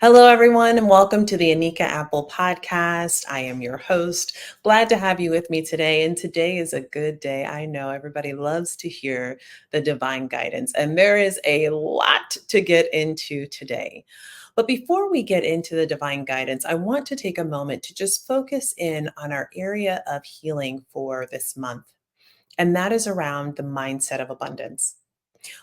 Hello, everyone, and welcome to the Anika Apple podcast. I am your host. Glad to have you with me today. And today is a good day. I know everybody loves to hear the divine guidance, and there is a lot to get into today. But before we get into the divine guidance, I want to take a moment to just focus in on our area of healing for this month, and that is around the mindset of abundance.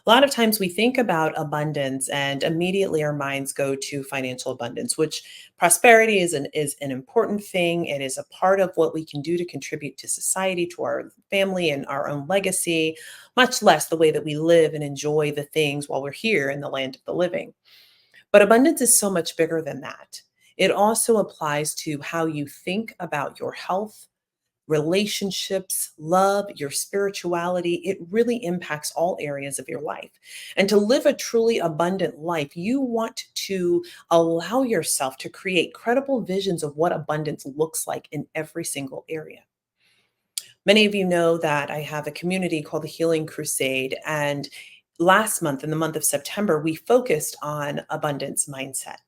A lot of times we think about abundance and immediately our minds go to financial abundance, which prosperity is an important thing. It is a part of what we can do to contribute to society, to our family and our own legacy, much less the way that we live and enjoy the things while we're here in the land of the living. But abundance is so much bigger than that. It also applies to how you think about your health, relationships, love, your spirituality. It really impacts all areas of your life. And to live a truly abundant life, you want to allow yourself to create credible visions of what abundance looks like in every single area. Many of you know that I have a community called the Healing Crusade. And last month, in the month of September, we focused on abundance mindset.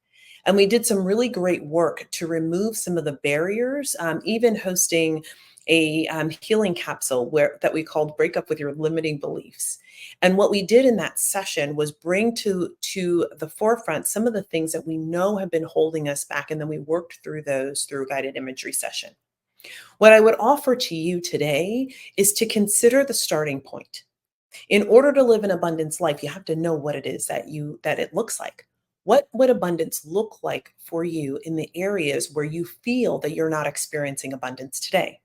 And we did some really great work to remove some of the barriers, even hosting a healing capsule where that we called "Break Up with Your Limiting Beliefs." And what we did in that session was bring to the forefront some of the things that we know have been holding us back, and then we worked through those through a guided imagery session. What I would offer to you today is to consider the starting point. In order to live an abundance life, you have to know what it is that it looks like. What would abundance look like for you in the areas where you feel that you're not experiencing abundance today?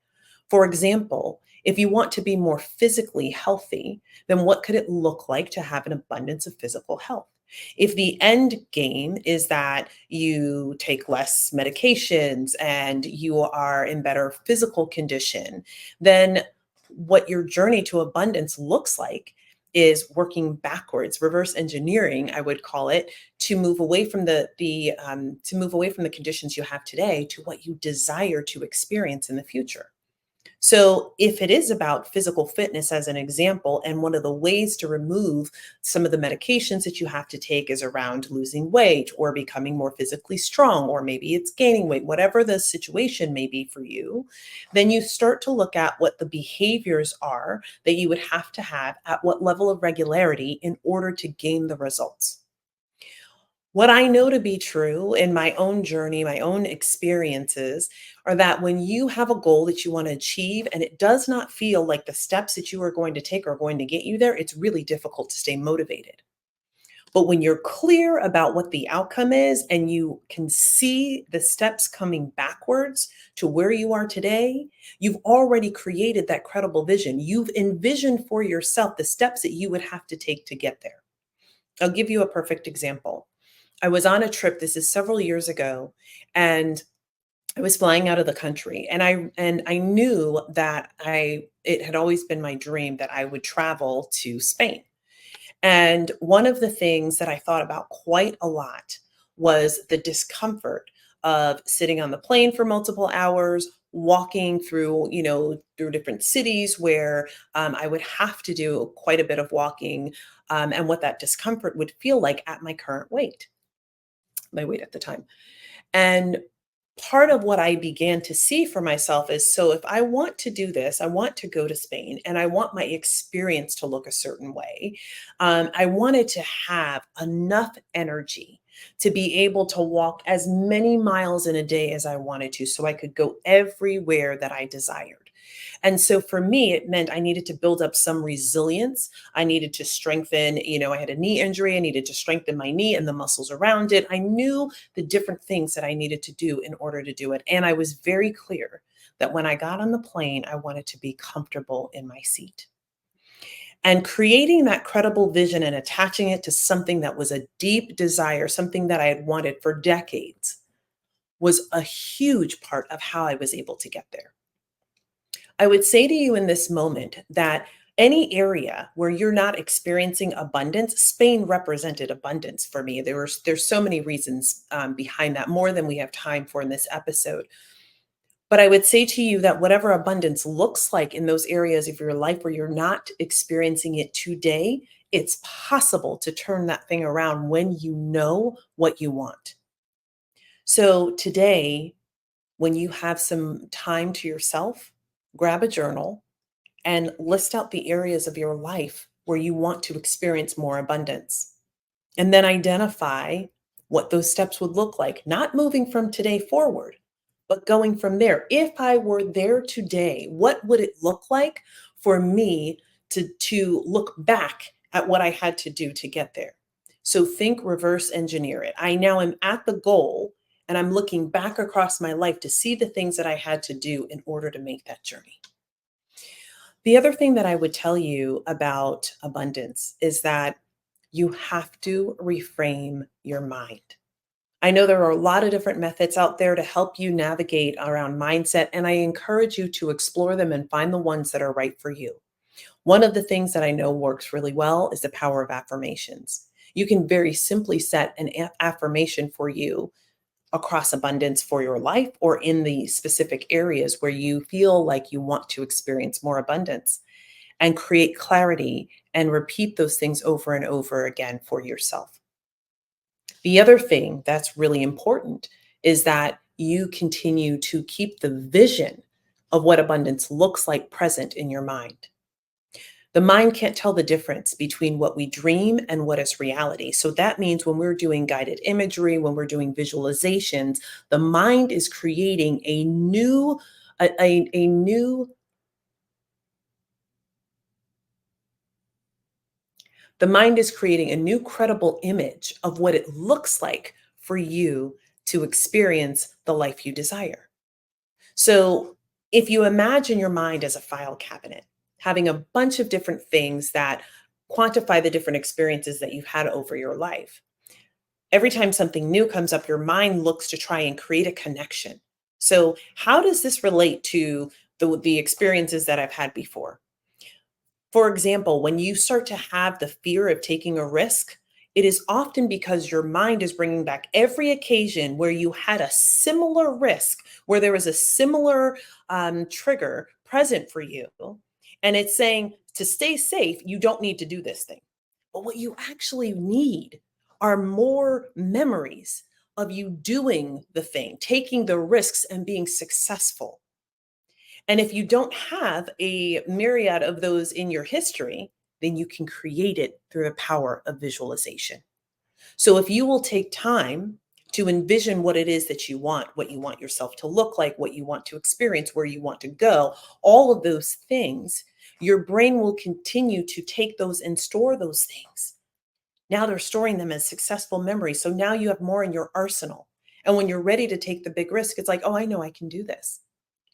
For example, if you want to be more physically healthy, then what could it look like to have an abundance of physical health? If the end game is that you take less medications and you are in better physical condition, then what your journey to abundance looks like is working backwards, reverse engineering, I would call it, to move away from the conditions you have today to what you desire to experience in the future. So, if it is about physical fitness, as an example, and one of the ways to remove some of the medications that you have to take is around losing weight or becoming more physically strong, or maybe it's gaining weight, whatever the situation may be for you, then you start to look at what the behaviors are that you would have to have at what level of regularity in order to gain the results. What I know to be true in my own journey, my own experiences, are that when you have a goal that you want to achieve and it does not feel like the steps that you are going to take are going to get you there, it's really difficult to stay motivated. But when you're clear about what the outcome is and you can see the steps coming backwards to where you are today, you've already created that credible vision. You've envisioned for yourself the steps that you would have to take to get there. I'll give you a perfect example. I was on a trip, this is several years ago, and I was flying out of the country, and I knew that I it had always been my dream that I would travel to Spain. And one of the things that I thought about quite a lot was the discomfort of sitting on the plane for multiple hours, walking through, through different cities where I would have to do quite a bit of walking, and what that discomfort would feel like at my current weight, my weight at the time. And part of what I began to see for myself is, so if I want to do this, I want to go to Spain and I want my experience to look a certain way. I wanted to have enough energy to be able to walk as many miles in a day as I wanted to, so I could go everywhere that I desired. And so for me, it meant I needed to build up some resilience. I needed to strengthen, I had a knee injury. I needed to strengthen my knee and the muscles around it. I knew the different things that I needed to do in order to do it. And I was very clear that when I got on the plane, I wanted to be comfortable in my seat. And creating that credible vision and attaching it to something that was a deep desire, something that I had wanted for decades, was a huge part of how I was able to get there. I would say to you in this moment that any area where you're not experiencing abundance, Spain represented abundance for me. There's so many reasons behind that, more than we have time for in this episode. But I would say to you that whatever abundance looks like in those areas of your life where you're not experiencing it today, it's possible to turn that thing around when you know what you want. So today, when you have some time to yourself, grab a journal and list out the areas of your life where you want to experience more abundance. And then identify what those steps would look like, not moving from today forward, but going from there. If I were there today, what would it look like for me to look back at what I had to do to get there? So think reverse engineer it. I now am at the goal and I'm looking back across my life to see the things that I had to do in order to make that journey. The other thing that I would tell you about abundance is that you have to reframe your mind. I know there are a lot of different methods out there to help you navigate around mindset, and I encourage you to explore them and find the ones that are right for you. One of the things that I know works really well is the power of affirmations. You can very simply set an affirmation for you across abundance for your life or in the specific areas where you feel like you want to experience more abundance and create clarity and repeat those things over and over again for yourself. The other thing that's really important is that you continue to keep the vision of what abundance looks like present in your mind. The mind can't tell the difference between what we dream and what is reality. So that means when we're doing guided imagery, when we're doing visualizations, the mind is creating a new the mind is creating a new credible image of what it looks like for you to experience the life you desire. So, if you imagine your mind as a file cabinet, having a bunch of different things that quantify the different experiences that you've had over your life, every time something new comes up, your mind looks to try and create a connection. So, how does this relate to the experiences that I've had before? For example, when you start to have the fear of taking a risk, it is often because your mind is bringing back every occasion where you had a similar risk, where there was a similar trigger present for you. And it's saying to stay safe, you don't need to do this thing. But what you actually need are more memories of you doing the thing, taking the risks and being successful. And if you don't have a myriad of those in your history, then you can create it through the power of visualization. So if you will take time to envision what it is that you want, what you want yourself to look like, what you want to experience, where you want to go, all of those things, your brain will continue to take those and store those things. Now they're storing them as successful memories. So now you have more in your arsenal. And when you're ready to take the big risk, it's like, oh, I know I can do this.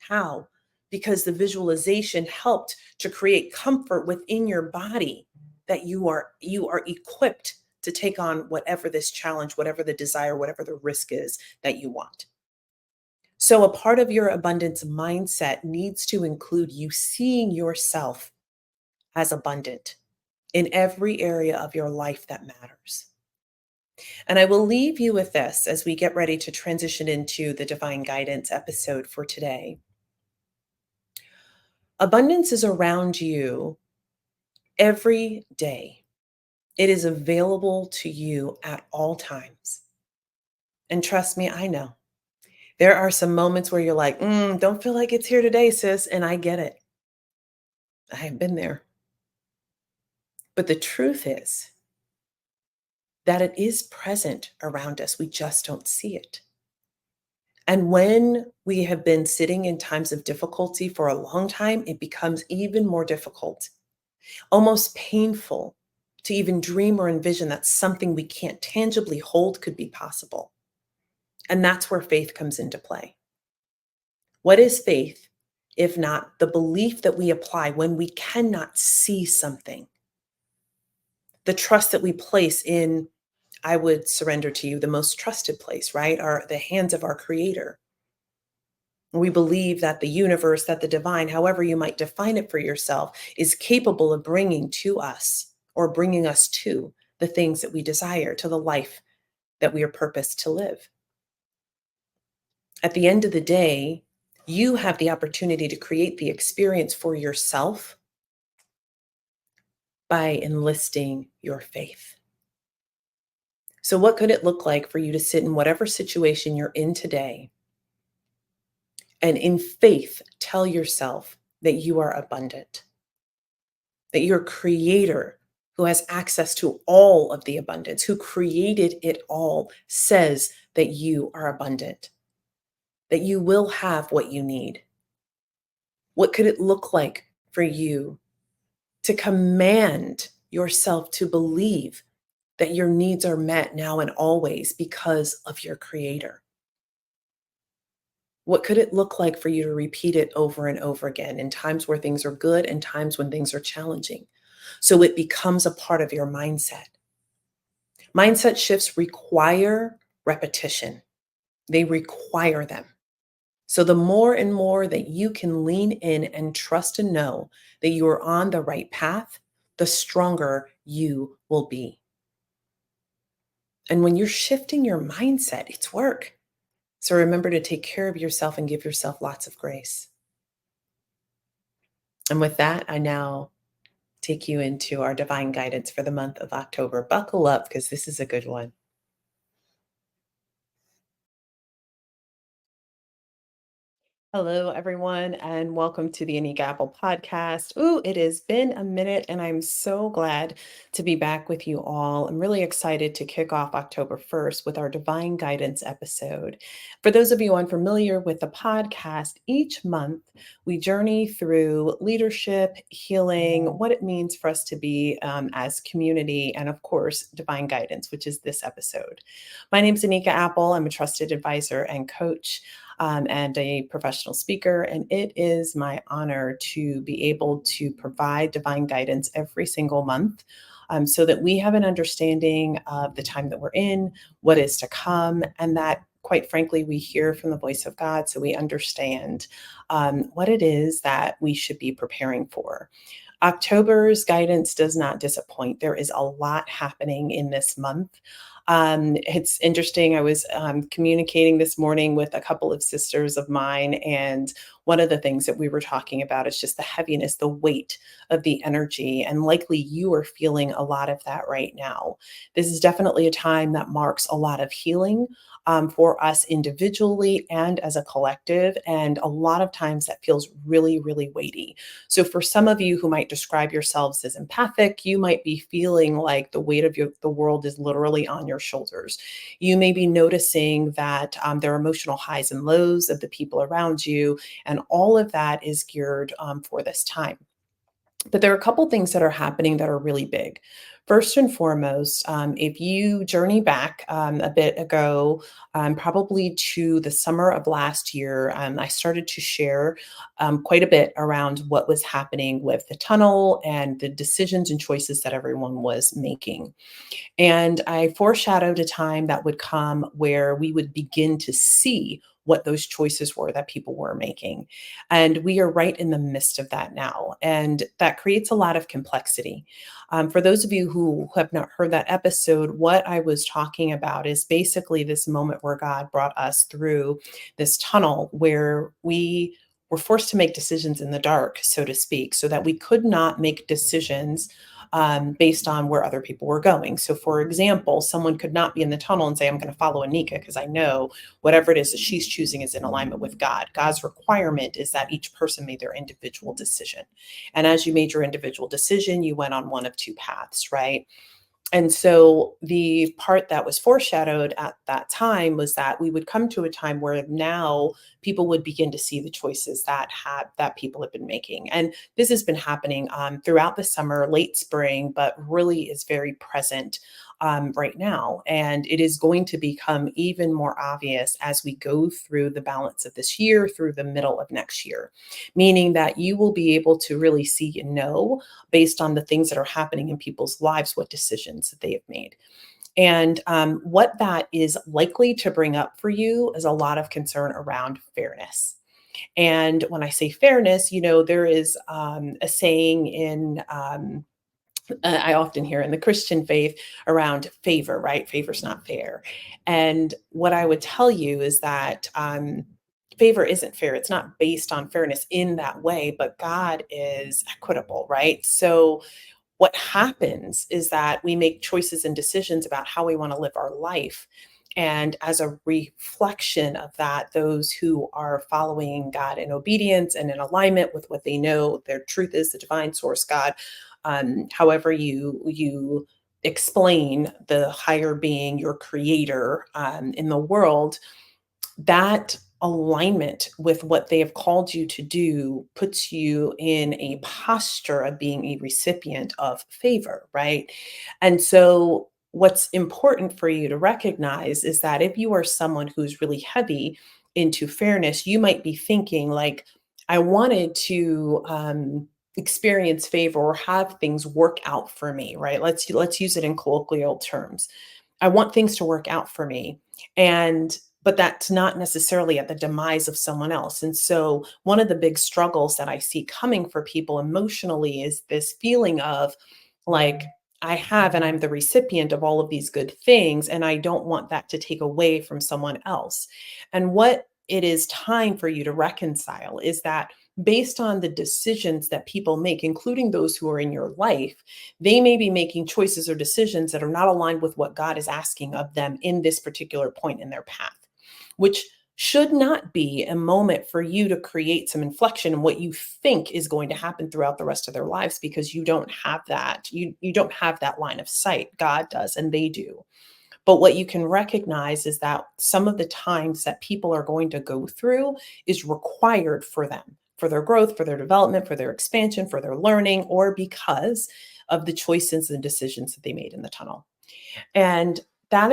How? Because the visualization helped to create comfort within your body that you are equipped to take on whatever this challenge, whatever the desire, whatever the risk is that you want. So a part of your abundance mindset needs to include you seeing yourself as abundant in every area of your life that matters. And I will leave you with this as we get ready to transition into the divine guidance episode for today. Abundance is around you every day. It is available to you at all times. And trust me, I know. There are some moments where you're like, don't feel like it's here today, sis. And I get it. I have been there. But the truth is that it is present around us. We just don't see it. And when we have been sitting in times of difficulty for a long time, it becomes even more difficult, almost painful to even dream or envision that something we can't tangibly hold could be possible. And that's where faith comes into play. What is faith if not the belief that we apply when we cannot see something? The trust that we place in, I would surrender to you, the most trusted place, right? Are the hands of our creator. We believe that the universe, that the divine, however you might define it for yourself, is capable of bringing to us or bringing us to the things that we desire, to the life that we are purposed to live. At the end of the day, you have the opportunity to create the experience for yourself by enlisting your faith. So, what could it look like for you to sit in whatever situation you're in today and in faith tell yourself that you are abundant, that your creator, who has access to all of the abundance, who created it all, says that you are abundant, that you will have what you need? What could it look like for you to command yourself to believe that your needs are met now and always because of your creator? What could it look like for you to repeat it over and over again in times where things are good and times when things are challenging? So it becomes a part of your mindset. Mindset shifts require repetition, they require them. So the more and more that you can lean in and trust and know that you are on the right path, the stronger you will be. And when you're shifting your mindset, it's work. So remember to take care of yourself and give yourself lots of grace. And with that, I now take you into our divine guidance for the month of October. Buckle up because this is a good one. Hello, everyone, and welcome to the Anika Apple podcast. Ooh, it has been a minute, and I'm so glad to be back with you all. I'm really excited to kick off October 1st with our Divine Guidance episode. For those of you unfamiliar with the podcast, each month we journey through leadership, healing, what it means for us to be as community, and of course, divine guidance, which is this episode. My name is Anika Apple. I'm a trusted advisor and coach and a professional speaker. And it is my honor to be able to provide divine guidance every single month. So that we have an understanding of the time that we're in, what is to come, and that, quite frankly, we hear from the voice of God so we understand what it is that we should be preparing for. October's guidance does not disappoint. There is a lot happening in this month. It's interesting. I was communicating this morning with a couple of sisters of mine, and one of the things that we were talking about is just the heaviness, the weight of the energy. And likely you are feeling a lot of that right now. This is definitely a time that marks a lot of healing. For us individually and as a collective. And a lot of times that feels really, really weighty. So for some of you who might describe yourselves as empathic, you might be feeling like the weight of the world is literally on your shoulders. You may be noticing that there are emotional highs and lows of the people around you, and all of that is geared for this time. But there are a couple things that are happening that are really big. First and foremost, if you journey back a bit ago, probably to the summer of last year, I started to share quite a bit around what was happening with the tunnel and the decisions and choices that everyone was making. And I foreshadowed a time that would come where we would begin to see what those choices were that people were making. And we are right in the midst of that now. And that creates a lot of complexity. For those of you who have not heard that episode, what I was talking about is basically this moment where God brought us through this tunnel where we were forced to make decisions in the dark, so to speak, so that we could not make decisions based on where other people were going. So, for example, someone could not be in the tunnel and say, I'm going to follow Anika because I know whatever it is that she's choosing is in alignment with God. God's requirement is that each person made their individual decision. And as you made your individual decision, you went on one of two paths, right? And so the part that was foreshadowed at that time was that we would come to a time where now people would begin to see the choices that people have been making. And this has been happening throughout the summer, late spring, but really is very present right now. And it is going to become even more obvious as we go through the balance of this year through the middle of next year, meaning that you will be able to really see and know based on the things that are happening in people's lives, what decisions that they have made. And what that is likely to bring up for you is a lot of concern around fairness. And when I say fairness, there is a saying I often hear in the Christian faith around favor, right? Favor's not fair. And what I would tell you is that favor isn't fair. It's not based on fairness in that way, but God is equitable, right? So what happens is that we make choices and decisions about how we want to live our life. And as a reflection of that, those who are following God in obedience and in alignment with what they know their truth is, the divine source, God, however you explain the higher being, your creator in the world, that alignment with what they have called you to do puts you in a posture of being a recipient of favor, right? And so, what's important for you to recognize is that if you are someone who's really heavy into fairness, you might be thinking, like, I wanted to experience favor or have things work out for me, right? Let's use it in colloquial terms. I want things to work out for me. And but that's not necessarily at the demise of someone else. And so one of the big struggles that I see coming for people emotionally is this feeling of, like, I have and I'm the recipient of all of these good things, and I don't want that to take away from someone else. And what it is time for you to reconcile is that based on the decisions that people make, including those who are in your life, they may be making choices or decisions that are not aligned with what God is asking of them in this particular point in their path, which should not be a moment for you to create some inflection in what you think is going to happen throughout the rest of their lives, because you don't have that. You don't have that line of sight. God does, and they do. But what you can recognize is that some of the times that people are going to go through is required for them, for their growth, for their development, for their expansion, for their learning, or because of the choices and decisions that they made in the tunnel. And that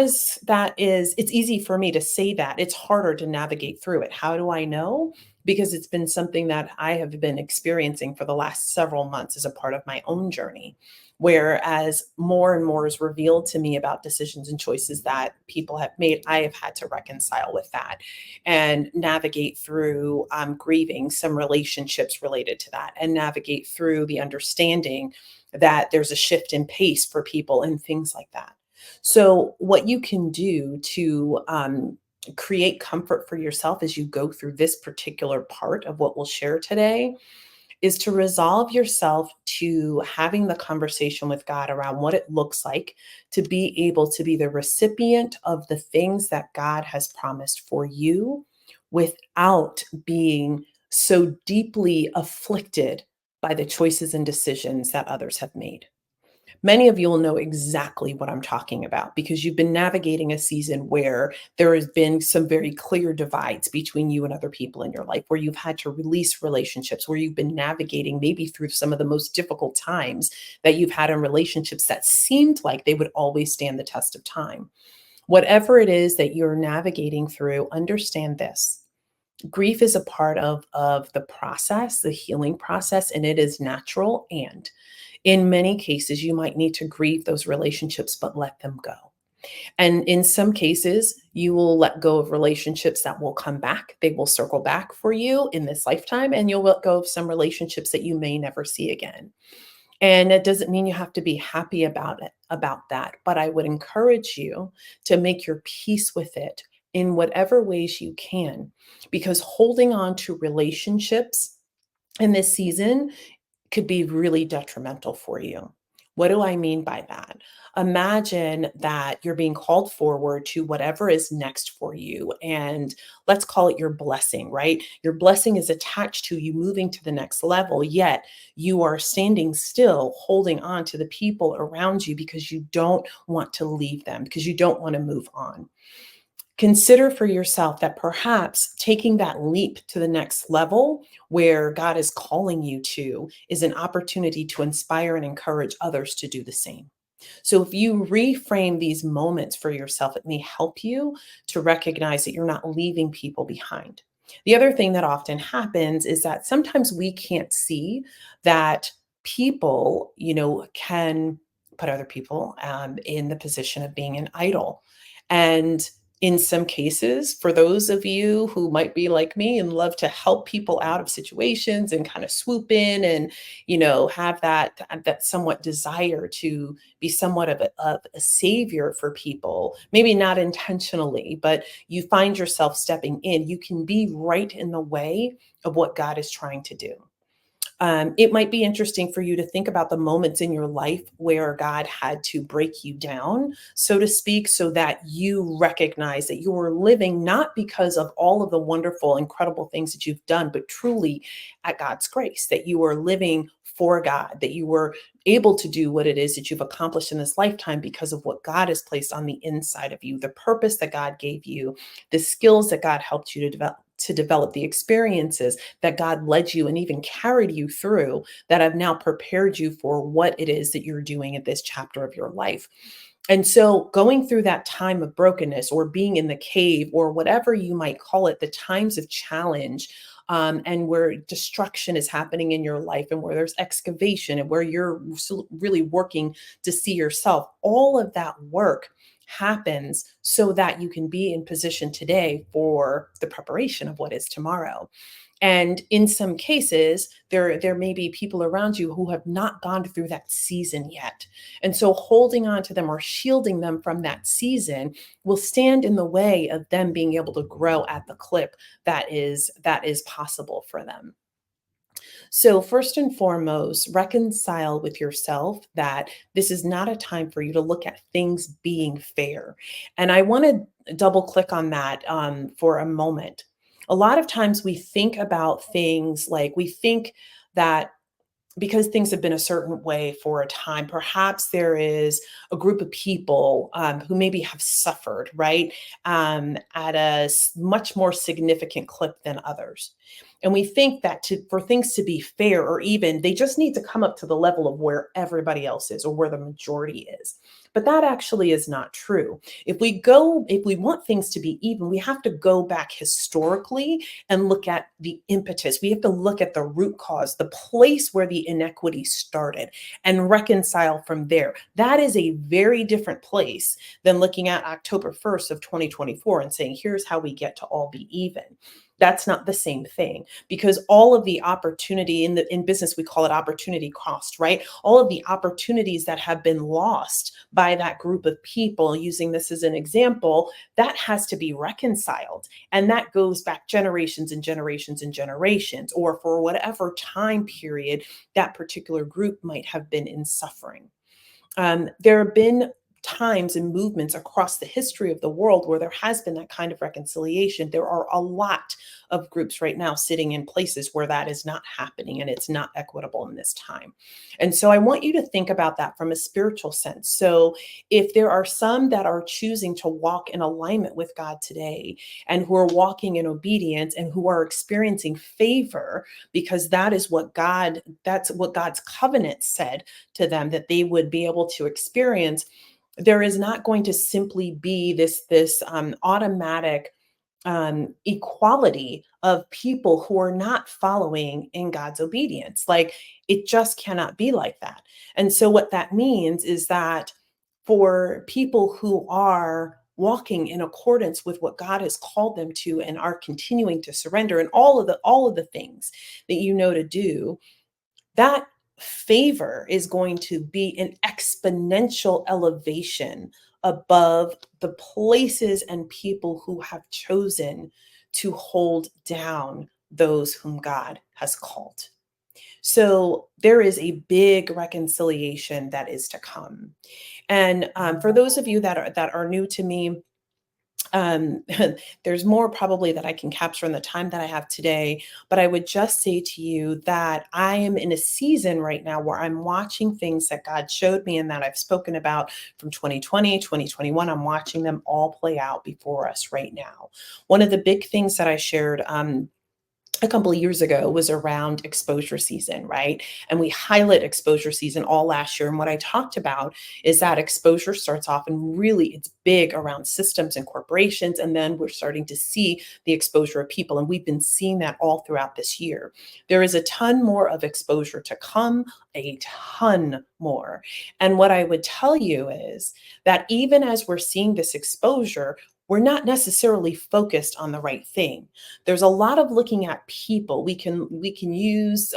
is it's easy for me to say that. It's harder to navigate through it. How do I know? Because it's been something that I have been experiencing for the last several months as a part of my own journey. Whereas more and more is revealed to me about decisions and choices that people have made, I have had to reconcile with that and navigate through grieving some relationships related to that, and navigate through the understanding that there's a shift in pace for people and things like that. So, what you can do to create comfort for yourself as you go through this particular part of what we'll share today is to resolve yourself to having the conversation with God around what it looks like to be able to be the recipient of the things that God has promised for you without being so deeply afflicted by the choices and decisions that others have made. Many of you will know exactly what I'm talking about because you've been navigating a season where there has been some very clear divides between you and other people in your life, where you've had to release relationships, where you've been navigating maybe through some of the most difficult times that you've had in relationships that seemed like they would always stand the test of time. Whatever it is that you're navigating through, understand this. Grief is a part of the process, the healing process, and it is natural. And in many cases, you might need to grieve those relationships, but let them go. And in some cases, you will let go of relationships that will come back. They will circle back for you in this lifetime, and you'll let go of some relationships that you may never see again. And it doesn't mean you have to be happy about that. But I would encourage you to make your peace with it in whatever ways you can, because holding on to relationships in this season could be really detrimental for you. What do I mean by that? Imagine that you're being called forward to whatever is next for you. And let's call it your blessing, right? Your blessing is attached to you moving to the next level, yet you are standing still, holding on to the people around you because you don't want to leave them, because you don't want to move on. Consider for yourself that perhaps taking that leap to the next level where God is calling you to is an opportunity to inspire and encourage others to do the same. So, if you reframe these moments for yourself, it may help you to recognize that you're not leaving people behind. The other thing that often happens is that sometimes we can't see that people, can put other people in the position of being an idol. And in some cases, for those of you who might be like me and love to help people out of situations and kind of swoop in and, have that somewhat desire to be somewhat of a savior for people, maybe not intentionally, but you find yourself stepping in, you can be right in the way of what God is trying to do. It might be interesting for you to think about the moments in your life where God had to break you down, so to speak, so that you recognize that you were living not because of all of the wonderful, incredible things that you've done, but truly at God's grace, that you were living for God, that you were able to do what it is that you've accomplished in this lifetime because of what God has placed on the inside of you, the purpose that God gave you, the skills that God helped you to develop, the experiences that God led you and even carried you through that have now prepared you for what it is that you're doing at this chapter of your life. And so, going through that time of brokenness or being in the cave or whatever you might call it, the times of challenge, and where destruction is happening in your life and where there's excavation and where you're really working to see yourself, all of that work happens so that you can be in position today for the preparation of what is tomorrow. And in some cases, there may be people around you who have not gone through that season yet. And so holding on to them or shielding them from that season will stand in the way of them being able to grow at the clip that is possible for them. So, first and foremost, reconcile with yourself that this is not a time for you to look at things being fair. And I want to double click on that for a moment. A lot of times we think about things like we think that because things have been a certain way for a time, perhaps there is a group of people who maybe have suffered, right, at a much more significant clip than others. And we think that for things to be fair or even, they just need to come up to the level of where everybody else is or where the majority is. But that actually is not true. If we want things to be even, we have to go back historically and look at the impetus. We have to look at the root cause, the place where the inequity started, and reconcile from there. That is a very different place than looking at October 1st of 2024 and saying, here's how we get to all be even. That's not the same thing because all of the opportunity in business, we call it opportunity cost, right? All of the opportunities that have been lost by that group of people, using this as an example, that has to be reconciled. And that goes back generations and generations and generations, or for whatever time period that particular group might have been in suffering. There have been times and movements across the history of the world where there has been that kind of reconciliation. There are a lot of groups right now sitting in places where that is not happening and it's not equitable in this time. And so I want you to think about that from a spiritual sense. So if there are some that are choosing to walk in alignment with God today and who are walking in obedience and who are experiencing favor because that's what God's covenant said to them that they would be able to experience, there is not going to simply be this automatic equality of people who are not following in God's obedience. Like it just cannot be like that. And so what that means is that for people who are walking in accordance with what God has called them to and are continuing to surrender and all of the things that you know to do, that favor is going to be an exponential elevation above the places and people who have chosen to hold down those whom God has called. So there is a big reconciliation that is to come. And for those of you that are new to me, um, there's more probably that I can capture in the time that I have today, but I would just say to you that I am in a season right now where I'm watching things that God showed me and that I've spoken about from 2020, 2021. I'm watching them all play out before us right now. One of the big things that I shared a couple of years ago was around exposure season, right? And we highlight exposure season all last year. And what I talked about is that exposure starts off and really it's big around systems and corporations. And then we're starting to see the exposure of people. And we've been seeing that all throughout this year. There is a ton more of exposure to come, a ton more. And what I would tell you is that even as we're seeing this exposure, we're not necessarily focused on the right thing. There's a lot of looking at people. We can use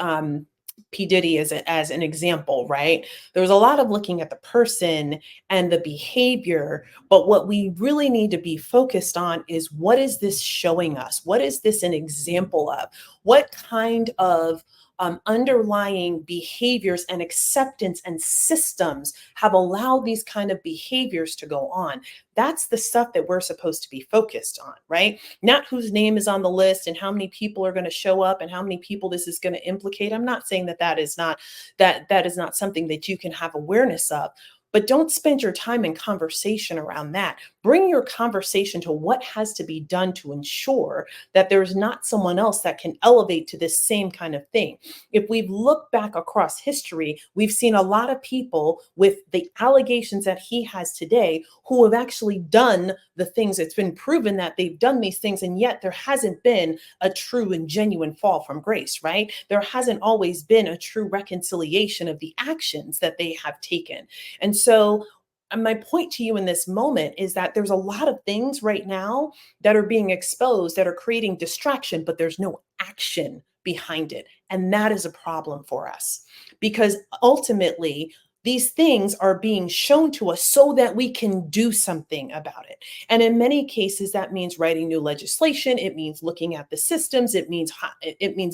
P Diddy as an example, right? There's a lot of looking at the person and the behavior, but what we really need to be focused on is what is this showing us? What is this an example of? What kind of underlying behaviors and acceptance and systems have allowed these kind of behaviors to go on. That's the stuff that we're supposed to be focused on, right? Not whose name is on the list and how many people are going to show up and how many people this is going to implicate. I'm not saying that is not something that you can have awareness of, but don't spend your time in conversation around that. Bring your conversation to what has to be done to ensure that there's not someone else that can elevate to this same kind of thing. If we've looked back across history, we've seen a lot of people with the allegations that he has today who have actually done the things. It's been proven that they've done these things, and yet there hasn't been a true and genuine fall from grace, right? There hasn't always been a true reconciliation of the actions that they have taken. And so, my point to you in this moment is that there's a lot of things right now that are being exposed that are creating distraction, but there's no action behind it. And that is a problem for us because ultimately, these things are being shown to us so that we can do something about it. And in many cases, that means writing new legislation. It means looking at the systems. It means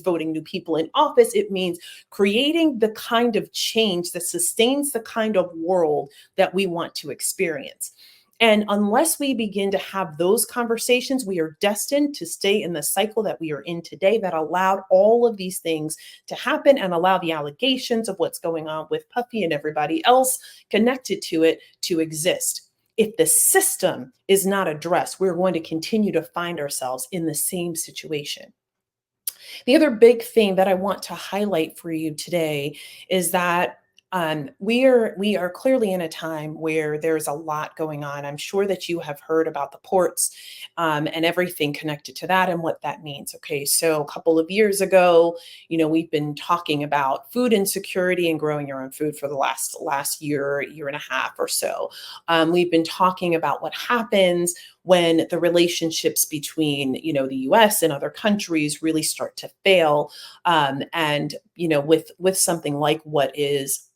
voting new people in office. It means creating the kind of change that sustains the kind of world that we want to experience. And unless we begin to have those conversations, we are destined to stay in the cycle that we are in today that allowed all of these things to happen and allow the allegations of what's going on with Puffy and everybody else connected to it to exist. If the system is not addressed, we're going to continue to find ourselves in the same situation. The other big thing that I want to highlight for you today is that we are clearly in a time where there's a lot going on. I'm sure that you have heard about the ports and everything connected to that and what that means. Okay, so a couple of years ago, we've been talking about food insecurity and growing your own food for the last year and a half or so. We've been talking about what happens when the relationships between the US and other countries really start to fail, and with something like what is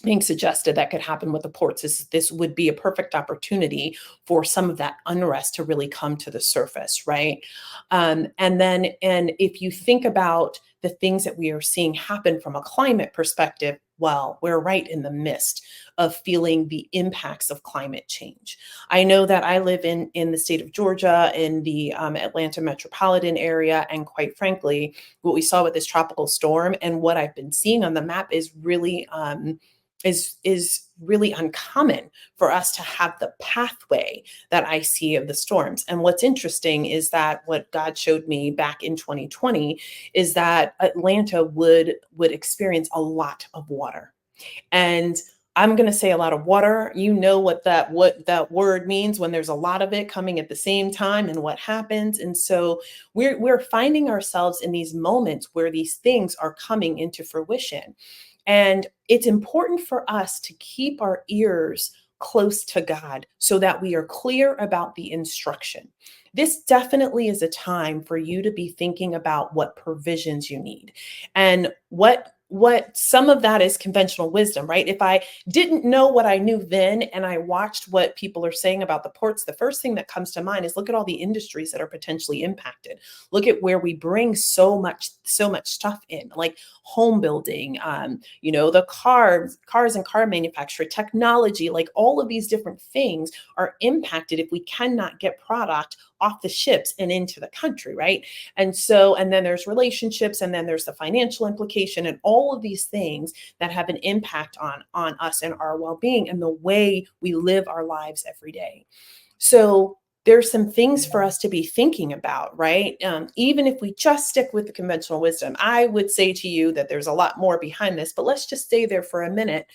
being suggested that could happen with the ports, is this would be a perfect opportunity for some of that unrest to really come to the surface, right? And if you think about the things that we are seeing happen from a climate perspective, well, we're right in the midst of feeling the impacts of climate change. I know that I live in the state of Georgia, in the Atlanta metropolitan area, and quite frankly, what we saw with this tropical storm and what I've been seeing on the map is really uncommon for us to have the pathway that I see of the storms. And what's interesting is that what God showed me back in 2020 is that Atlanta would experience a lot of water. And I'm going to say a lot of water. You know what that word means when there's a lot of it coming at the same time and what happens. And so we're finding ourselves in these moments where these things are coming into fruition. And it's important for us to keep our ears close to God so that we are clear about the instruction. This definitely is a time for you to be thinking about what provisions you need. And what some of that is conventional wisdom, right? If I didn't know what I knew then and I watched what people are saying about the ports, the first thing that comes to mind is look at all the industries that are potentially impacted. Look at where we bring so much stuff in, like home building, the cars and car manufacturer, technology, like all of these different things are impacted if we cannot get product off the ships and into the country, right? And then there's relationships, and then there's the financial implication, and all of these things that have an impact on us and our well-being and the way we live our lives every day. So there's some things for us to be thinking about, right? Even if we just stick with the conventional wisdom, I would say to you that there's a lot more behind this, but let's just stay there for a minute.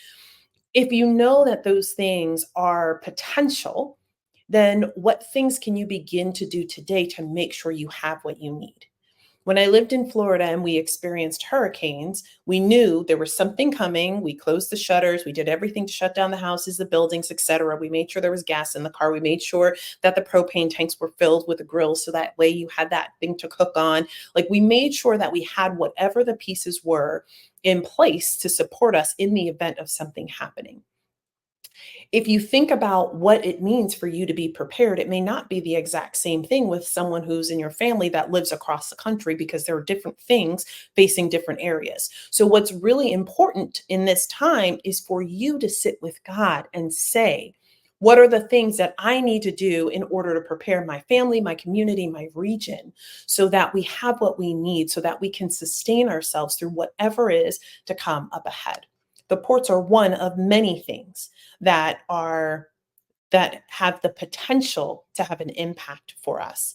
If you know that those things are potential, then what things can you begin to do today to make sure you have what you need? When I lived in Florida and we experienced hurricanes, we knew there was something coming. We closed the shutters. We did everything to shut down the houses, the buildings, etc. We made sure there was gas in the car. We made sure that the propane tanks were filled with a grill so that way you had that thing to cook on. Like, we made sure that we had whatever the pieces were in place to support us in the event of something happening. If you think about what it means for you to be prepared, it may not be the exact same thing with someone who's in your family that lives across the country, because there are different things facing different areas. So, what's really important in this time is for you to sit with God and say, what are the things that I need to do in order to prepare my family, my community, my region, so that we have what we need, so that we can sustain ourselves through whatever is to come up ahead? The ports are one of many things that have the potential to have an impact for us.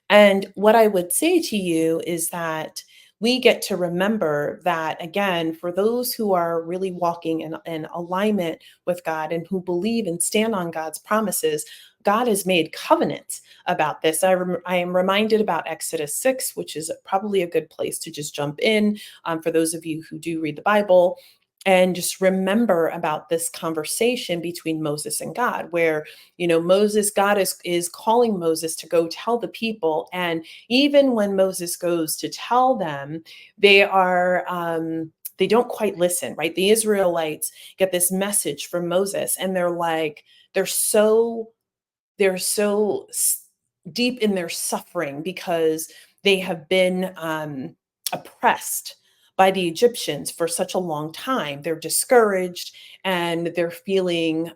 And what I would say to you is that we get to remember that, again, for those who are really walking in alignment with God and who believe and stand on God's promises, God has made covenants about this. I am reminded about Exodus 6, which is probably a good place to just jump in, for those of you who do read the Bible. And just remember about this conversation between Moses and God, where God is calling Moses to go tell the people. And even when Moses goes to tell them, they don't quite listen, right? The Israelites get this message from Moses, and they're so they're so deep in their suffering because they have been oppressed by the Egyptians for such a long time. They're discouraged, and they're feeling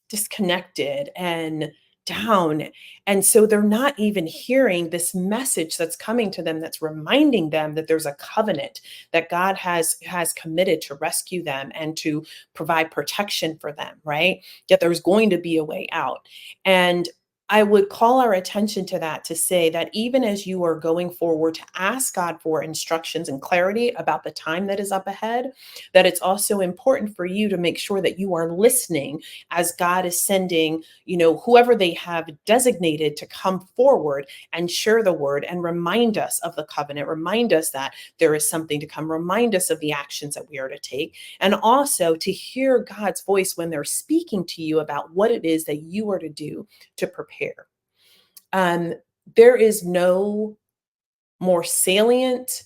disconnected and down. And so they're not even hearing this message that's coming to them, that's reminding them that there's a covenant, that God has committed to rescue them and to provide protection for them, right? Yet there's going to be a way out. And I would call our attention to that, to say that even as you are going forward to ask God for instructions and clarity about the time that is up ahead, that it's also important for you to make sure that you are listening as God is sending, whoever they have designated to come forward and share the word and remind us of the covenant, remind us that there is something to come, remind us of the actions that we are to take, and also to hear God's voice when they're speaking to you about what it is that you are to do to prepare. Um, there is no more salient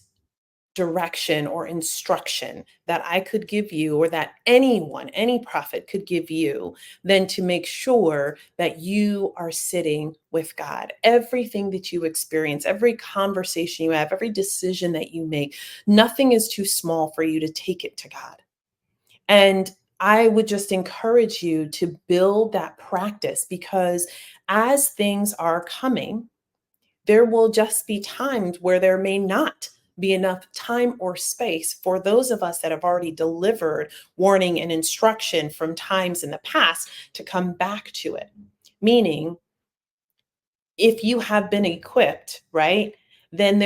direction or instruction that I could give you, or that any prophet could give you, than to make sure that you are sitting with God. Everything that you experience, every conversation you have, every decision that you make, nothing is too small for you to take it to God. And I would just encourage you to build that practice, because as things are coming, there will just be times where there may not be enough time or space for those of us that have already delivered warning and instruction from times in the past to come back to it. Meaning, if you have been equipped, right? Then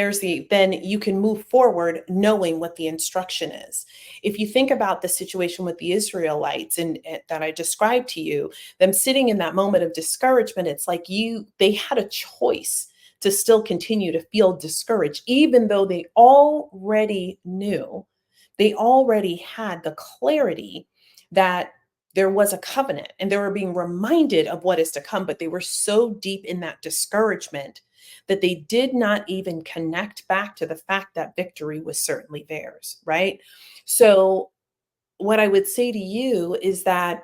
you can move forward knowing what the instruction is. If you think about the situation with the Israelites and that I described to you, them sitting in that moment of discouragement, it's like they had a choice to still continue to feel discouraged, even though they already had the clarity that there was a covenant, and they were being reminded of what is to come, but they were so deep in that discouragement that they did not even connect back to the fact that victory was certainly theirs, right? So what I would say to you is that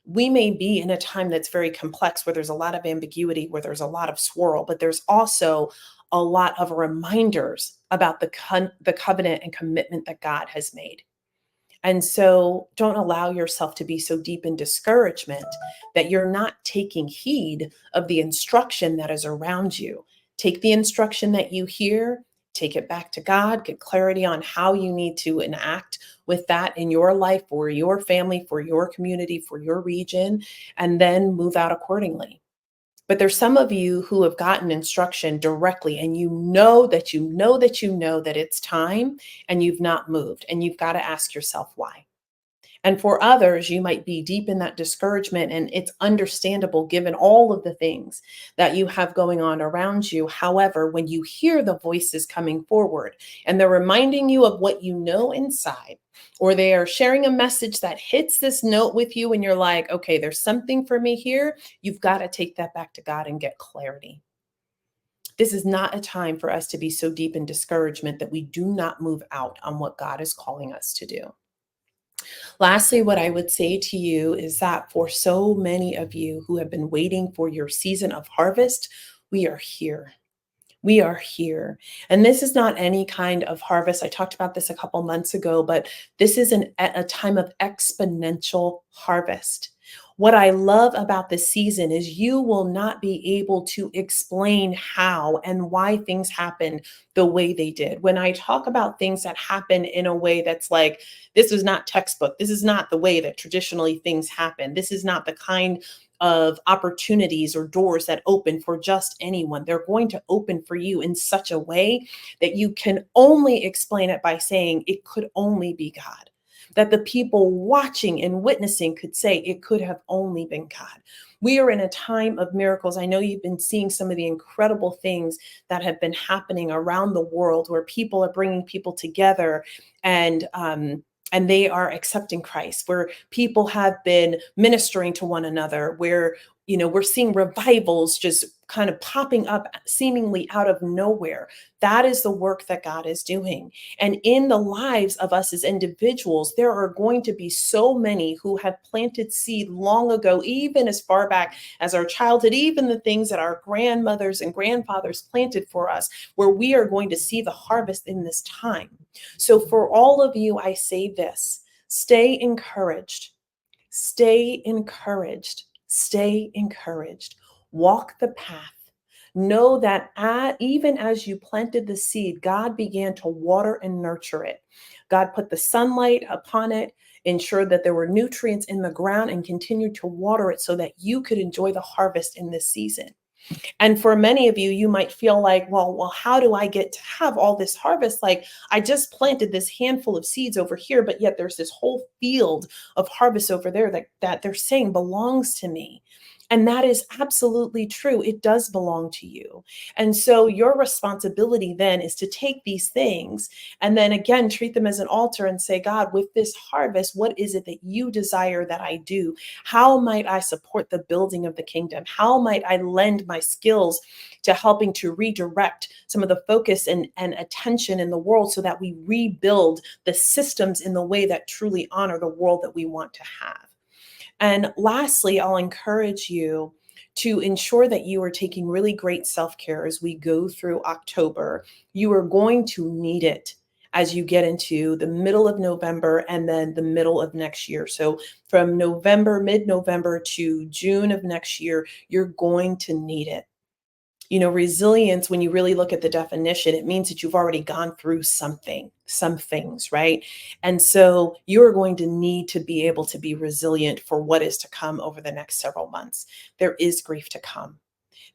we may be in a time that's very complex, where there's a lot of ambiguity, where there's a lot of swirl, but there's also a lot of reminders about the covenant and commitment that God has made. And so don't allow yourself to be so deep in discouragement that you're not taking heed of the instruction that is around you. Take the instruction that you hear, take it back to God, get clarity on how you need to enact with that in your life, for your family, for your community, for your region, and then move out accordingly. But there's some of you who have gotten instruction directly, and you know that it's time, and you've not moved, and you've got to ask yourself why. And for others, you might be deep in that discouragement, and it's understandable given all of the things that you have going on around you. However, when you hear the voices coming forward and they're reminding you of what you know inside, or they are sharing a message that hits this note with you, and you're like, okay, there's something for me here, you've got to take that back to God and get clarity. This is not a time for us to be so deep in discouragement that we do not move out on what God is calling us to do. Lastly, what I would say to you is that for so many of you who have been waiting for your season of harvest, we are here. We are here. And this is not any kind of harvest. I talked about this a couple months ago, but this is a time of exponential harvest. What I love about this season is you will not be able to explain how and why things happen the way they did. When I talk about things that happen in a way that's like, this is not textbook, this is not the way that traditionally things happen, this is not the kind of opportunities or doors that open for just anyone. They're going to open for you in such a way that you can only explain it by saying it could only be God. That the people watching and witnessing could say it could have only been God. We are in a time of miracles. I know you've been seeing some of the incredible things that have been happening around the world where people are bringing people together and they are accepting Christ, where people have been ministering to one another, where we're seeing revivals just kind of popping up seemingly out of nowhere. That is the work that God is doing. And in the lives of us as individuals, there are going to be so many who have planted seed long ago, even as far back as our childhood, even the things that our grandmothers and grandfathers planted for us, where we are going to see the harvest in this time. So for all of you, I say this: stay encouraged, stay encouraged, stay encouraged. Walk the path. Know that even as you planted the seed, God began to water and nurture it. God put the sunlight upon it, ensured that there were nutrients in the ground, and continued to water it so that you could enjoy the harvest in this season. And for many of you, you might feel like, well, how do I get to have all this harvest? Like, I just planted this handful of seeds over here, but yet there's this whole field of harvest over there that they're saying belongs to me. And that is absolutely true. It does belong to you. And so your responsibility then is to take these things and then again treat them as an altar and say, God, with this harvest, what is it that you desire that I do? How might I support the building of the kingdom? How might I lend my skills to helping to redirect some of the focus and attention in the world so that we rebuild the systems in the way that truly honor the world that we want to have? And lastly, I'll encourage you to ensure that you are taking really great self care as we go through October. You are going to need it as you get into the middle of November and then the middle of next year. So from November, mid November to June of next year, you're going to need it. Resilience, when you really look at the definition, it means that you've already gone through something, some things, right? And so you're going to need to be able to be resilient for what is to come over the next several months. There is grief to come.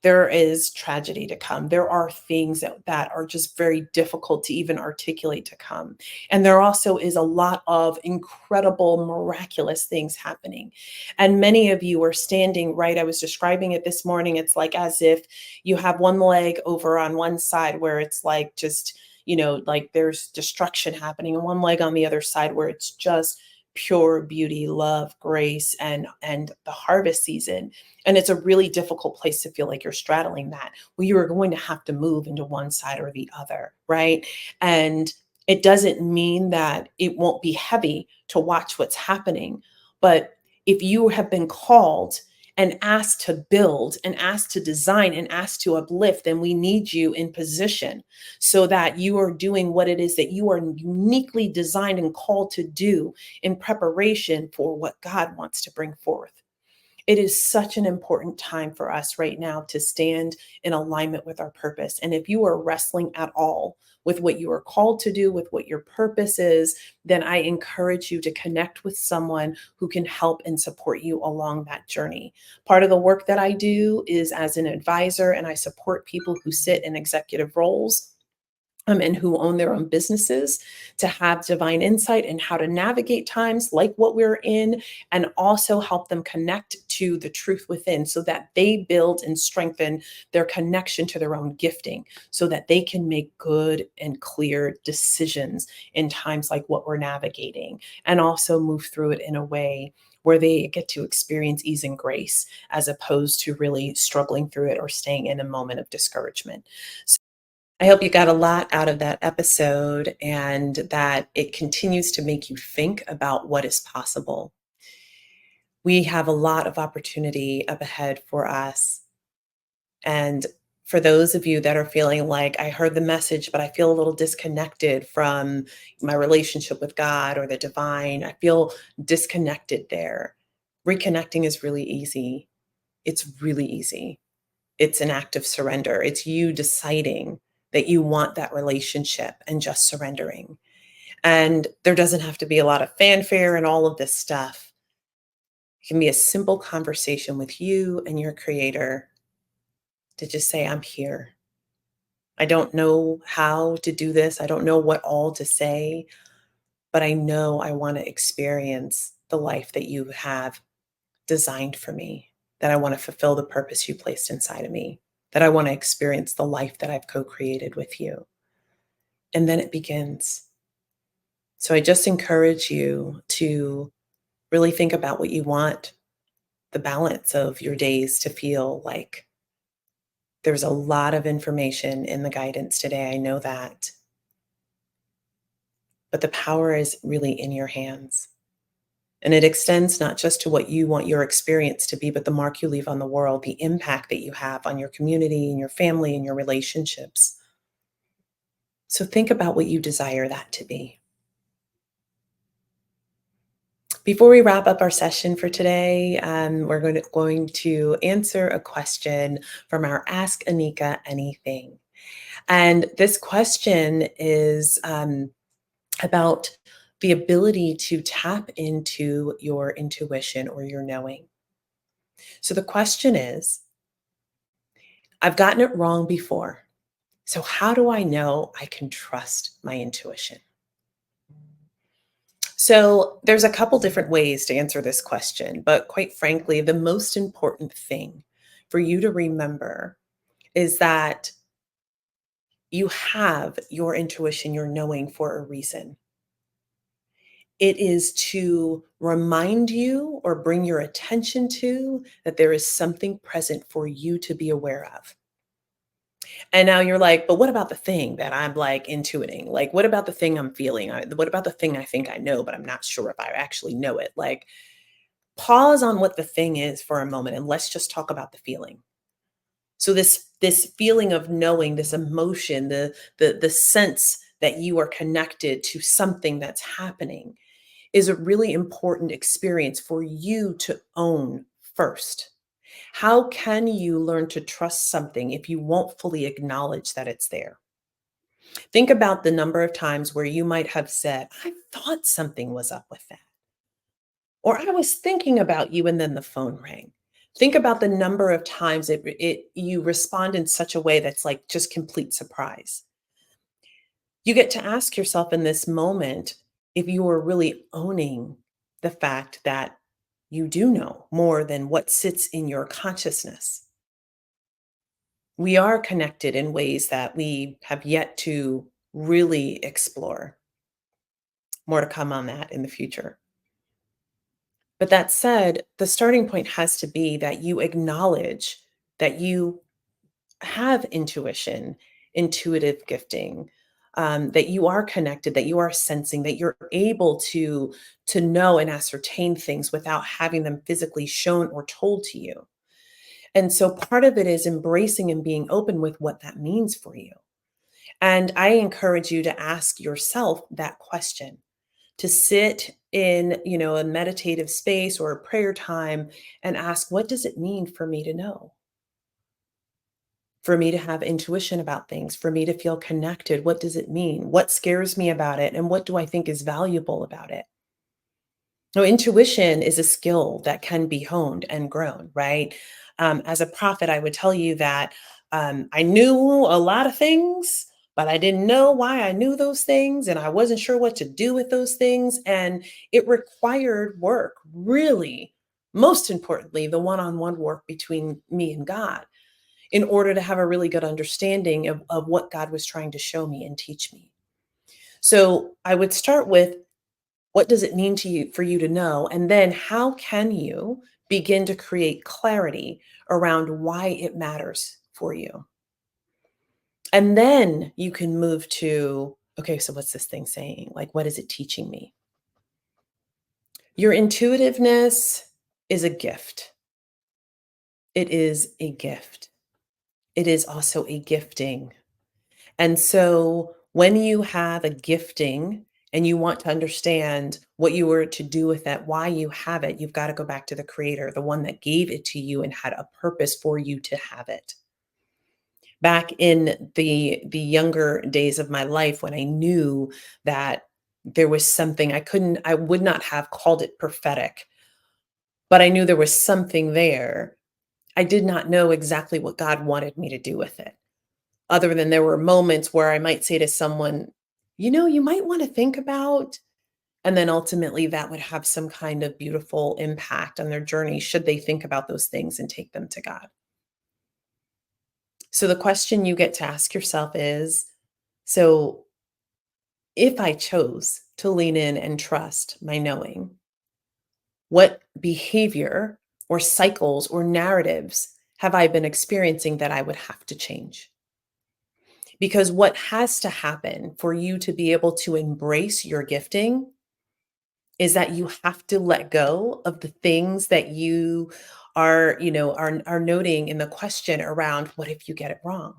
There is tragedy to come. There are things that are just very difficult to even articulate to come. And there also is a lot of incredible, miraculous things happening. And many of you are standing right. I was describing it this morning. It's like as if you have one leg over on one side where it's like just, like there's destruction happening, and one leg on the other side where it's just pure beauty, love, grace, and the harvest season. And it's a really difficult place to feel like you're straddling that. Well, you are going to have to move into one side or the other, right? And it doesn't mean that it won't be heavy to watch what's happening. But if you have been called and asked to build and asked to design and asked to uplift, then we need you in position so that you are doing what it is that you are uniquely designed and called to do in preparation for what God wants to bring forth. It is such an important time for us right now to stand in alignment with our purpose. And if you are wrestling at all with what you are called to do, with what your purpose is, then I encourage you to connect with someone who can help and support you along that journey. Part of the work that I do is as an advisor, and I support people who sit in executive roles and who own their own businesses to have divine insight and how to navigate times like what we're in, and also help them connect to the truth within so that they build and strengthen their connection to their own gifting so that they can make good and clear decisions in times like what we're navigating, and also move through it in a way where they get to experience ease and grace as opposed to really struggling through it or staying in a moment of discouragement. I hope you got a lot out of that episode and that it continues to make you think about what is possible. We have a lot of opportunity up ahead for us. And for those of you that are feeling like, I heard the message, but I feel a little disconnected from my relationship with God or the divine, I feel disconnected there. Reconnecting is really easy. It's really easy. It's an act of surrender. It's you deciding that you want that relationship and just surrendering. And there doesn't have to be a lot of fanfare and all of this stuff. It can be a simple conversation with you and your creator to just say, I'm here. I don't know how to do this. I don't know what all to say, but I know I want to experience the life that you have designed for me, that I want to fulfill the purpose you placed inside of me, that I want to experience the life that I've co created with you. And then it begins. So I just encourage you to really think about what you want the balance of your days to feel like. There's a lot of information in the guidance today. I know that. But the power is really in your hands. And it extends not just to what you want your experience to be, but the mark you leave on the world, the impact that you have on your community and your family and your relationships. So think about what you desire that to be. Before we wrap up our session for today, we're going to answer a question from our Ask Anika Anything. And this question is about the ability to tap into your intuition or your knowing. So the question is, I've gotten it wrong before. So how do I know I can trust my intuition? So there's a couple different ways to answer this question, but quite frankly, the most important thing for you to remember is that you have your intuition, your knowing for a reason. It is to remind you or bring your attention to that there is something present for you to be aware of. And now you're like, but what about the thing that I'm like intuiting? Like, what about the thing I'm feeling? What about the thing I think I know, but I'm not sure if I actually know it? Like, pause on what the thing is for a moment and let's just talk about the feeling. So this feeling of knowing, this emotion, the sense that you are connected to something that's happening is a really important experience for you to own first. How can you learn to trust something if you won't fully acknowledge that it's there? Think about the number of times where you might have said, I thought something was up with that. Or I was thinking about you and then the phone rang. Think about the number of times you respond in such a way that's like just complete surprise. You get to ask yourself in this moment if you are really owning the fact that you do know more than what sits in your consciousness. We are connected in ways that we have yet to really explore. More to come on that in the future. But that said, the starting point has to be that you acknowledge that you have intuition, intuitive gifting, that you are connected, that you are sensing, that you're able to know and ascertain things without having them physically shown or told to you. And so part of it is embracing and being open with what that means for you. And I encourage you to ask yourself that question, to sit in, a meditative space or a prayer time and ask, what does it mean for me to know? For me to have intuition about things, for me to feel connected, what does it mean? What scares me about it? And what do I think is valuable about it? No, intuition is a skill that can be honed and grown, right? As a prophet, I would tell you that I knew a lot of things, but I didn't know why I knew those things, and I wasn't sure what to do with those things. And it required work, really, most importantly, the one on one work between me and God in order to have a really good understanding of what God was trying to show me and teach me. So I would start with, what does it mean to you for you to know? And then how can you begin to create clarity around why it matters for you? And then you can move to, okay, so what's this thing saying? Like, what is it teaching me? Your intuitiveness is a gift. It is a gift. It is also a gifting. And so when you have a gifting and you want to understand what you were to do with that, why you have it, you've got to go back to the creator, the one that gave it to you and had a purpose for you to have it. Back in the younger days of my life when I knew that there was something I would not have called it prophetic, but I knew there was something there. I did not know exactly what God wanted me to do with it. Other than there were moments where I might say to someone, you might want to think about, and then ultimately that would have some kind of beautiful impact on their journey should they think about those things and take them to God. So the question you get to ask yourself is, so if I chose to lean in and trust my knowing, what behavior or cycles or narratives have I been experiencing that I would have to change? Because what has to happen for you to be able to embrace your gifting is that you have to let go of the things that you are noting in the question around what if you get it wrong?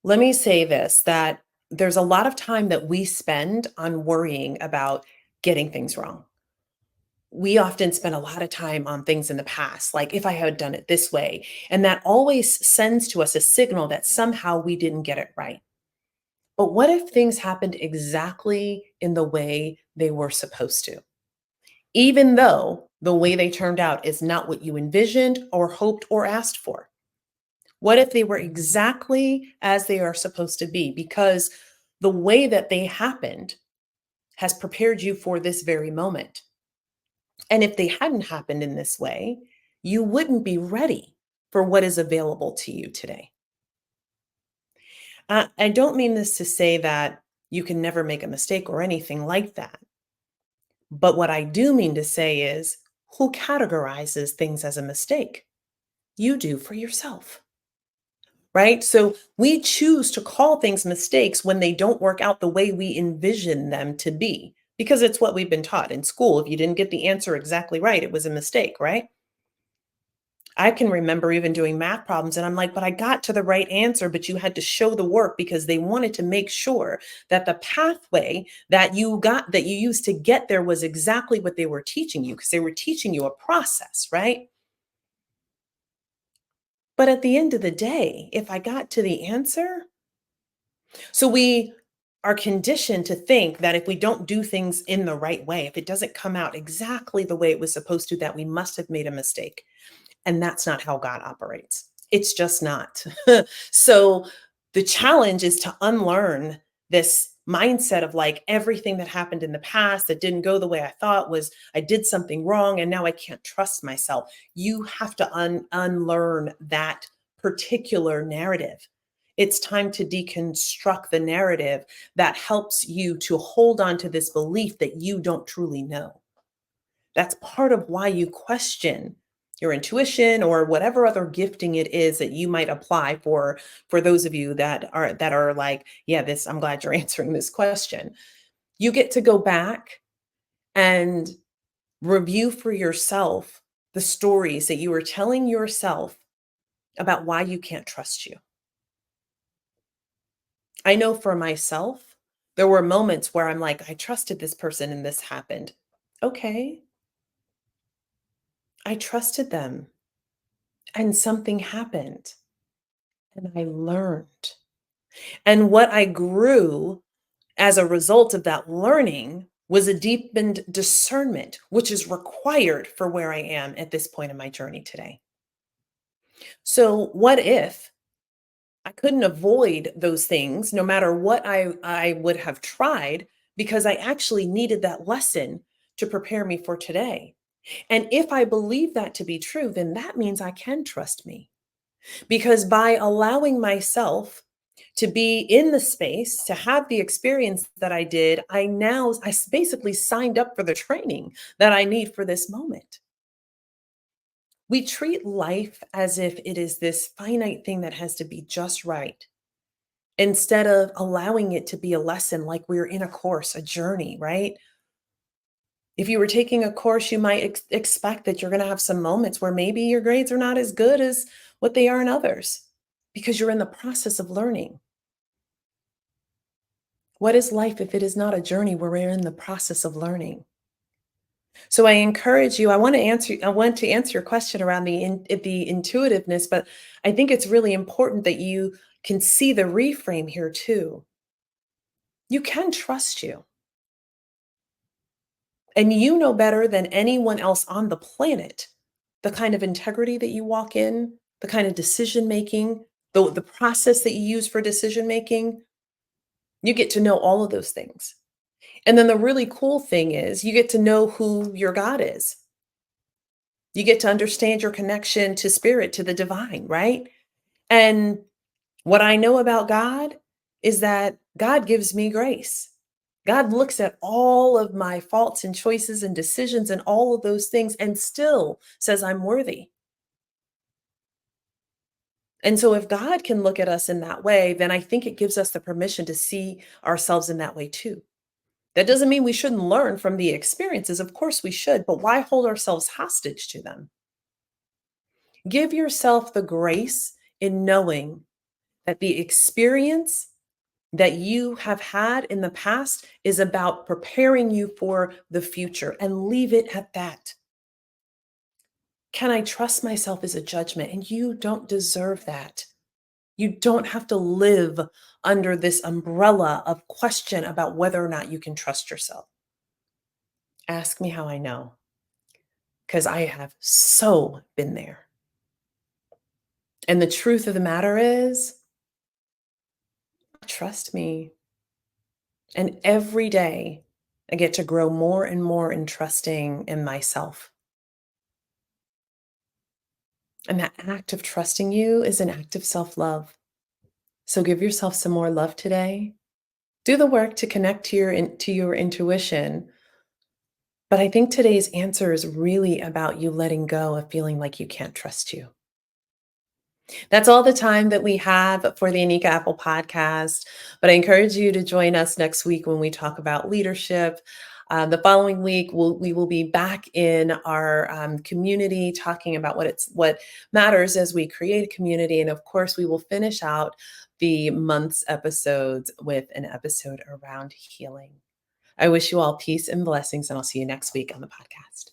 Let me say this, that there's a lot of time that we spend on worrying about getting things wrong. We often spend a lot of time on things in the past, like if I had done it this way, and that always sends to us a signal that somehow we didn't get it right. But what if things happened exactly in the way they were supposed to? Even though the way they turned out is not what you envisioned or hoped or asked for? What if they were exactly as they are supposed to be? Because the way that they happened has prepared you for this very moment. And if they hadn't happened in this way, you wouldn't be ready for what is available to you today. I don't mean this to say that you can never make a mistake or anything like that. But what I do mean to say is, who categorizes things as a mistake? You do for yourself, right? So we choose to call things mistakes when they don't work out the way we envision them to be, because it's what we've been taught in school. If you didn't get the answer exactly right, it was a mistake, right? I can remember even doing math problems and I'm like, but I got to the right answer, but you had to show the work because they wanted to make sure that the pathway that you used to get there was exactly what they were teaching you because they were teaching you a process, right? But at the end of the day, if I got to the answer, so we are conditioned to think that if we don't do things in the right way, if it doesn't come out exactly the way it was supposed to, that we must have made a mistake. And that's not how God operates. It's just not. So the challenge is to unlearn this mindset of like everything that happened in the past that didn't go the way I thought was I did something wrong and now I can't trust myself. You have to unlearn that particular narrative. It's time to deconstruct the narrative that helps you to hold on to this belief that you don't truly know. That's part of why you question your intuition or whatever other gifting it is that you might apply for those of you that are like, yeah, this I'm glad you're answering this question. You get to go back and review for yourself the stories that you were telling yourself about why you can't trust you. I know for myself, there were moments where I'm like, I trusted this person and this happened. Okay, I trusted them and something happened. And I learned. And what I grew as a result of that learning was a deepened discernment, which is required for where I am at this point in my journey today. So, what if I couldn't avoid those things no matter what I would have tried because I actually needed that lesson to prepare me for today? And if I believe that to be true, then that means I can trust me. Because by allowing myself to be in the space, to have the experience that I did, basically signed up for the training that I need for this moment. We treat life as if it is this finite thing that has to be just right, instead of allowing it to be a lesson like we're in a course, a journey, right? If you were taking a course, you might expect that you're going to have some moments where maybe your grades are not as good as what they are in others because you're in the process of learning. What is life if it is not a journey where we're in the process of learning? So I encourage you, I want to answer your question around the intuitiveness, but I think it's really important that you can see the reframe here too. You can trust you. And you know better than anyone else on the planet the kind of integrity that you walk in, the kind of decision making, the process that you use for decision making. You get to know all of those things. And then the really cool thing is you get to know who your God is. You get to understand your connection to spirit, to the divine, right? And what I know about God is that God gives me grace. God looks at all of my faults and choices and decisions and all of those things and still says, I'm worthy. And so, if God can look at us in that way, then I think it gives us the permission to see ourselves in that way too. That doesn't mean we shouldn't learn from the experiences. Of course, we should, but why hold ourselves hostage to them? Give yourself the grace in knowing that the experience that you have had in the past is about preparing you for the future and leave it at that. Can I trust myself is a judgment, and you don't deserve that. You don't have to live under this umbrella of question about whether or not you can trust yourself. Ask me how I know, because I have so been there. And the truth of the matter is, trust me. And every day, I get to grow more and more in trusting in myself. And that act of trusting you is an act of self love. So give yourself some more love today. Do the work to connect to your intuition. But I think today's answer is really about you letting go of feeling like you can't trust you. That's all the time that we have for the Anika Apple podcast. But I encourage you to join us next week when we talk about leadership. The following week, we will be back in our community talking about what matters as we create a community. And of course, we will finish out the month's episodes with an episode around healing. I wish you all peace and blessings, and I'll see you next week on the podcast.